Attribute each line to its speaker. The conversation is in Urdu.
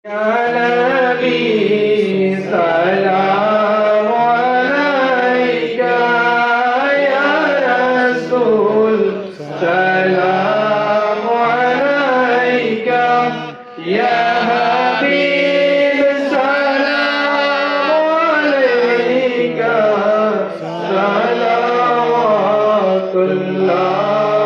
Speaker 1: يا نبي سلام عليك يا رسول سلام عليك يا حبيب سلام عليك صلوات الله